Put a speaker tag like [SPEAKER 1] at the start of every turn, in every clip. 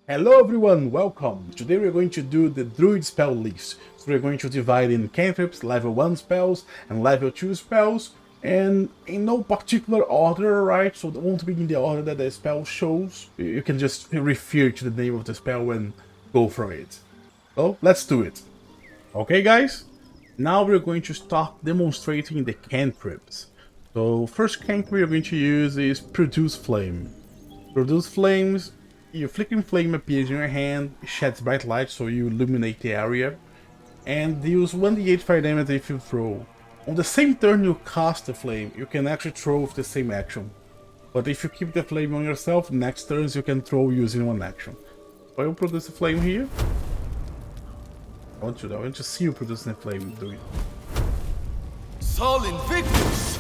[SPEAKER 1] Hello everyone, welcome! Today we're going to do the Druid spell list. So we're going to divide in Cantrips, level 1 spells and level 2 spells, and in no particular order, right? So it won't be in the order that the spell shows. You can just refer to the name of the spell and go for it. So let's do it. Okay guys, now we're going to start demonstrating the Cantrips. So first cantrip we're going to use is Produce Flame. Produce flames. Your flickering flame appears in your hand, sheds bright light so you illuminate the area, and deals 1d8 fire damage if you throw. On the same turn you cast the flame, you can actually throw with the same action. But if you keep the flame on yourself, next turns you can throw using one action. So I will produce a flame here. I want to see you producing a flame, do it.
[SPEAKER 2] Sol Invictus!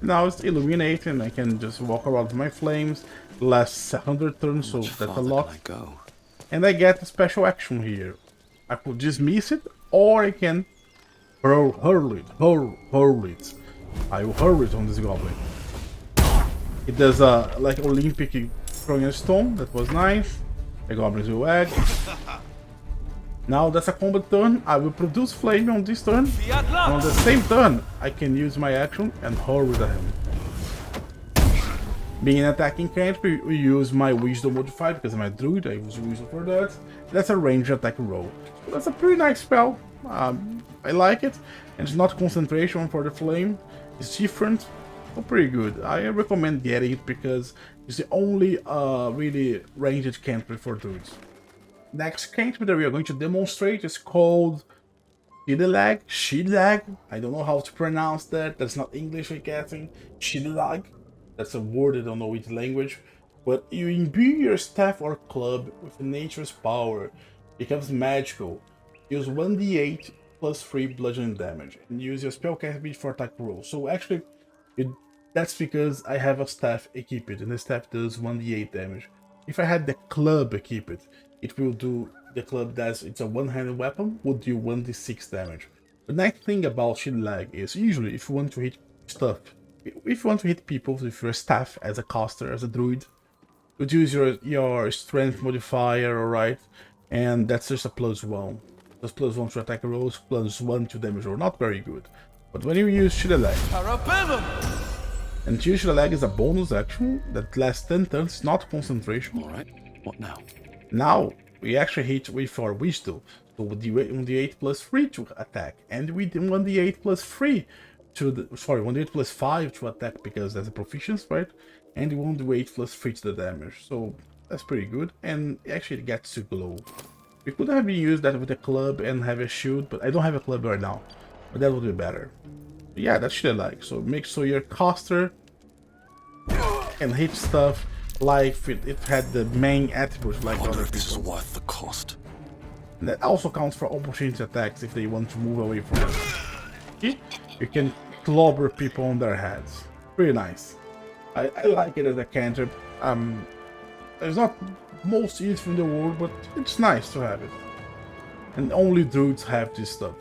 [SPEAKER 1] Now it's illuminating, I can just walk around with my flames. Lasts 100 turns, so that's a lot. And I get a special action here. I could dismiss it, or I can hurl it. I will hurl it on this goblin. It does like Olympic throwing a stone, that was nice. The goblins will egg. Now that's a combat turn, I will produce flame on this turn. And on the same turn, I can use my action and hurl it at him. Being an attacking cantrip, we use my wisdom modifier because I'm a druid, I use wisdom for that. That's a ranged attack roll. So that's a pretty nice spell. I like it. And it's not concentration for the flame. It's different. So pretty good. I recommend getting it because it's the only really ranged cantrip for druids. Next cantrip that we are going to demonstrate is called Shilag. I don't know how to pronounce that. That's not English, I'm guessing. Shilag. That's a word, I don't know which language, but you imbue your staff or club with nature's power. It becomes magical. Use 1d8 plus 3 bludgeoning damage, and use your spellcasting ability for attack roll. So actually, that's because I have a staff equipped, and the staff does 1d8 damage. If I had the club equipped, it will do, the club does, it's a one-handed weapon, would do 1d6 damage. The nice thing about Shield Lag is, usually if you want to hit stuff, if you want to hit people with your staff as a caster, as a druid, you use your strength modifier, alright, and that's just a +1. Just +1 to attack rolls, +1 to damage roll. Not very good. But when you use Shield-Lag, and Shield-Lag is a bonus action that lasts 10 turns, not concentration.
[SPEAKER 2] Alright, what now?
[SPEAKER 1] Now, we actually hit with our wisdom. So with the 1d8 plus 3 to attack, and with 1d8 plus 3 to the, 1d8 plus 5 to attack because that's a proficiency, right? And 1d8 plus 3 to the damage. So that's pretty good, and actually it gets to glow. We could have used that with a club and have a shield, but I don't have a club right now. But that would be better. But yeah, that's shit I like. So make sure your caster can hit stuff like it had the main attributes like other people.
[SPEAKER 2] This is worth the cost.
[SPEAKER 1] And that also counts for opportunity attacks if they want to move away from it. See? You can clobber people on their heads. Pretty nice. I like it as a cantrip. It's not most useful in the world, but it's nice to have it. And only druids have this stuff.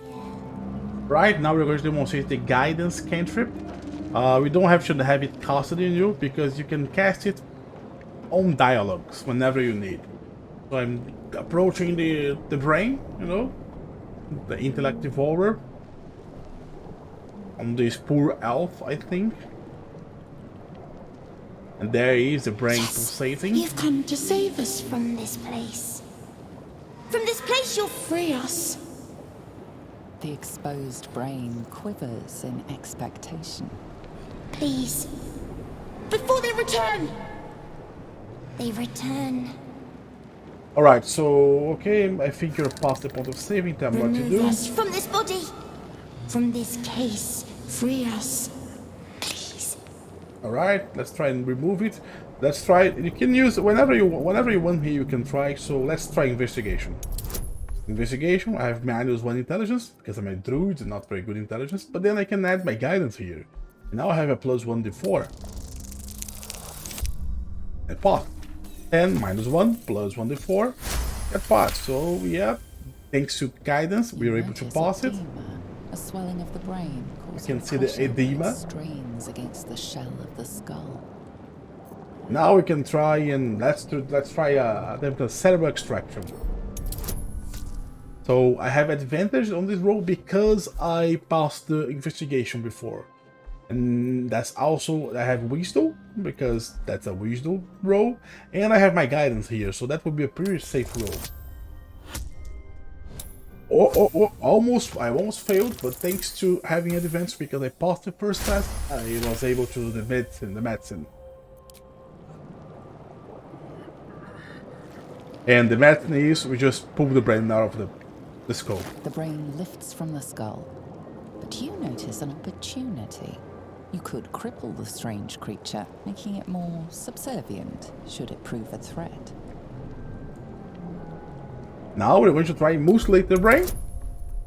[SPEAKER 1] Right, now we're going to demonstrate the guidance cantrip. We don't have to have it casted in you, because you can cast it on dialogues whenever you need. So I'm approaching the brain, you know, the intellect devourer. On this poor elf, I think. And there is the brain pulsating.
[SPEAKER 3] You've come to save us from this place. From this place you'll free us.
[SPEAKER 4] The exposed brain quivers in expectation.
[SPEAKER 3] Please. Before they return! They return.
[SPEAKER 1] Alright, so, okay, I think you're past the point of saving time. What to do?
[SPEAKER 3] Remove us from this body. From this case. Free us. Please.
[SPEAKER 1] Alright, let's try and remove it. Let's try it. You can use whenever you want here, you can try. So let's try investigation. Investigation, I have -1 intelligence because I'm a druid and not very good intelligence, but then I can add my guidance here. Now I have a +1 d4. And pass. 10 -1 +1 d4. Get passed. So yeah, thanks to guidance, we are able to pass it.
[SPEAKER 4] A swelling of the brain
[SPEAKER 1] You can see the edema.
[SPEAKER 4] strains against the shell of the skull.
[SPEAKER 1] Now we can try and let's try the cerebral extraction. So I have advantage on this roll because I passed the investigation before. And that's also, I have wisdom because that's a wisdom roll, and I have my guidance here, so that would be a pretty safe roll. I almost failed, but thanks to having advance because I passed the first test, I was able to do the medicine. And the medicine is, we just pull the brain out of the skull.
[SPEAKER 4] The brain lifts from the skull, but you notice an opportunity. You could cripple the strange creature, making it more subservient, should it prove a threat.
[SPEAKER 1] Now we're going to try mutilate the brain.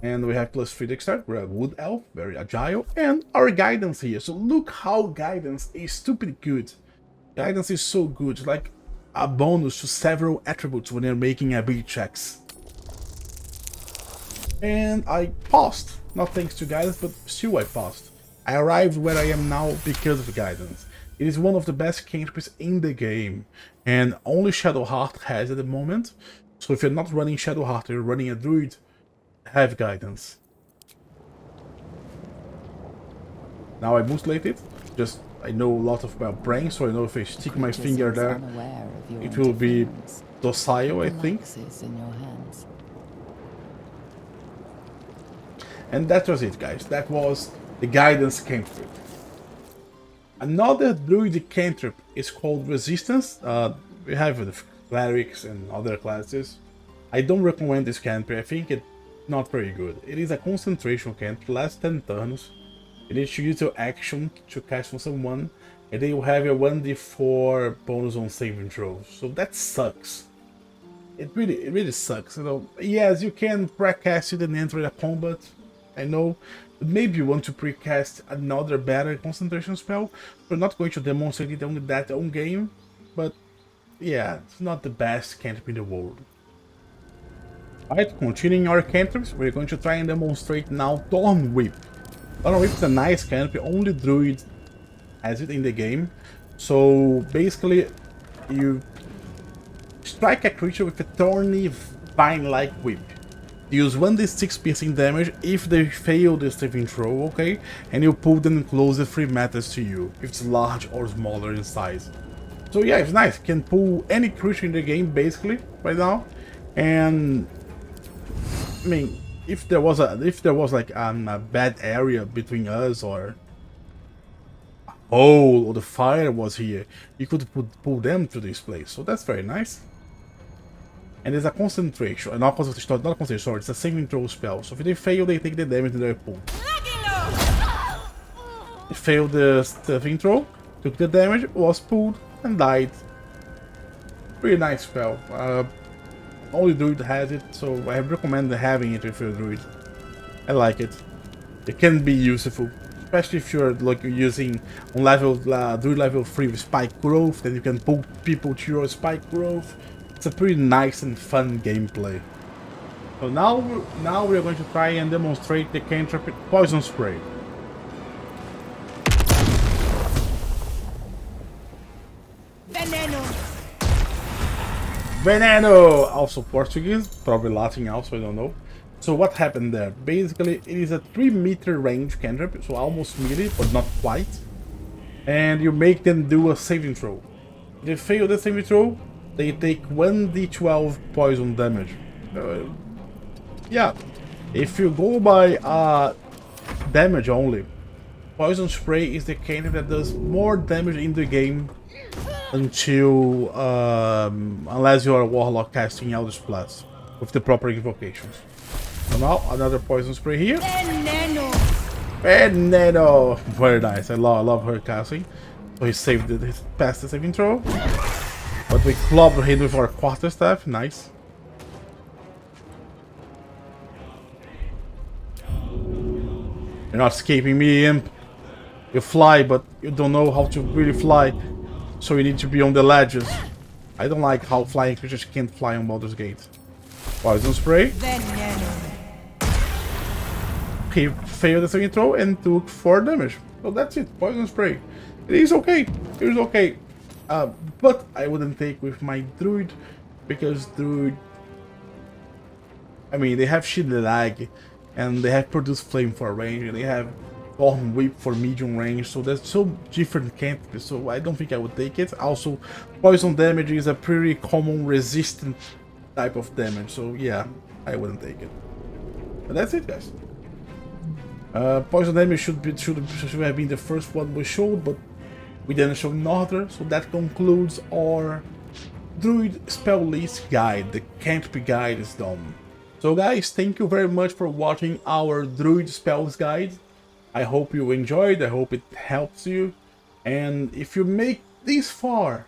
[SPEAKER 1] And we have +3 dexterity, we're a wood elf, very agile, and our guidance here. So look how guidance is stupid good. Guidance is so good, it's like a bonus to several attributes when you're making ability checks. And I passed, not thanks to guidance, but still I passed. I arrived where I am now because of guidance. It is one of the best cantrips in the game, and only Shadowheart has at the moment. So if you're not running Shadowheart, you're running a druid, have guidance. Now I mutilate it. Just I know a lot about brain, so I know if I stick my finger there, it will be docile, I think.
[SPEAKER 4] In your hands.
[SPEAKER 1] And that was it, guys. That was the guidance cantrip. Another druid cantrip is called resistance. We have the clerics and other classes. I don't recommend this cantrip. I think it's not very good. It is a concentration cantrip, lasts 10 turns. You need to use your action to cast on someone, and then you have a 1d4 bonus on saving throws. So that sucks. It really sucks. You know, yes, you can precast it and enter a combat. I know, but maybe you want to precast another better concentration spell. We're not going to demonstrate it on that own game, but yeah, it's not the best cantrip in the world. Alright, continuing our cantrips, we're going to try and demonstrate now Thorn Whip. Thorn Whip is a nice cantrip, only Druid has it in the game. So basically, you strike a creature with a thorny vine-like whip. Use 1d6 piercing damage if they fail the saving throw, okay? And you pull them closer 3 meters to you, if it's large or smaller in size. So yeah, it's nice. You can pull any creature in the game basically right now. And I mean, if there was like a bad area between us or a hole or the fire was here, you could pull them to this place. So that's very nice. And there's a concentration, not concentration, sorry, it's a saving throw spell. So if they fail, they take the damage in their pool. They failed the saving throw, took the damage, was pulled, and died. Pretty nice spell. Only Druid has it, so I recommend having it if you're a Druid. I like it. It can be useful, especially if you're like using on level Druid level 3 with Spike Growth, then you can pull people to your Spike Growth. It's a pretty nice and fun gameplay. So now we're going to try and demonstrate the cantrip Poison Spray.
[SPEAKER 3] Veneno!
[SPEAKER 1] Veneno! Also Portuguese, probably Latin also, I don't know. So what happened there? Basically, it is a 3-meter range cantrip, so almost melee, but not quite. And you make them do a saving throw. If they fail the saving throw, they take 1d12 poison damage. Yeah, if you go by damage only, Poison Spray is the cantrip that does more damage in the game until unless you are a warlock casting Eldritch Blast with the proper invocations. So now another Poison Spray here.
[SPEAKER 3] Veneno!
[SPEAKER 1] Veneno! Very nice. I love her casting. So he saved it. He passed the saving throw. But we clobber him with our quarterstaff. Nice. You're not escaping me, imp. You fly, but you don't know how to really fly. So you need to be on the ledges. I don't like how flying creatures can't fly on Baldur's Gate. Poison Spray.
[SPEAKER 3] Veneno!
[SPEAKER 1] He failed the saving throw and took 4 damage. So that's it. Poison Spray. It is okay. It is okay. But I wouldn't take with my Druid, because Druid, I mean, they have Shield Lag, and they have Produce Flame for range, and they have Thorn Whip for medium range, so that's so different cantrips, so I don't think I would take it. Also, poison damage is a pretty common resistant type of damage, so yeah, I wouldn't take it. But that's it, guys. Poison damage should have been the first one we showed, but we didn't show another, so that concludes our Druid spell list guide. The cantrip guide is done. So guys, thank you very much for watching our Druid spells guide. I hope you enjoyed, I hope it helps you, and if you make this far,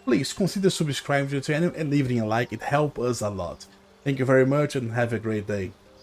[SPEAKER 1] please consider subscribing to the channel and leaving a like, it helps us a lot. Thank you very much and have a great day.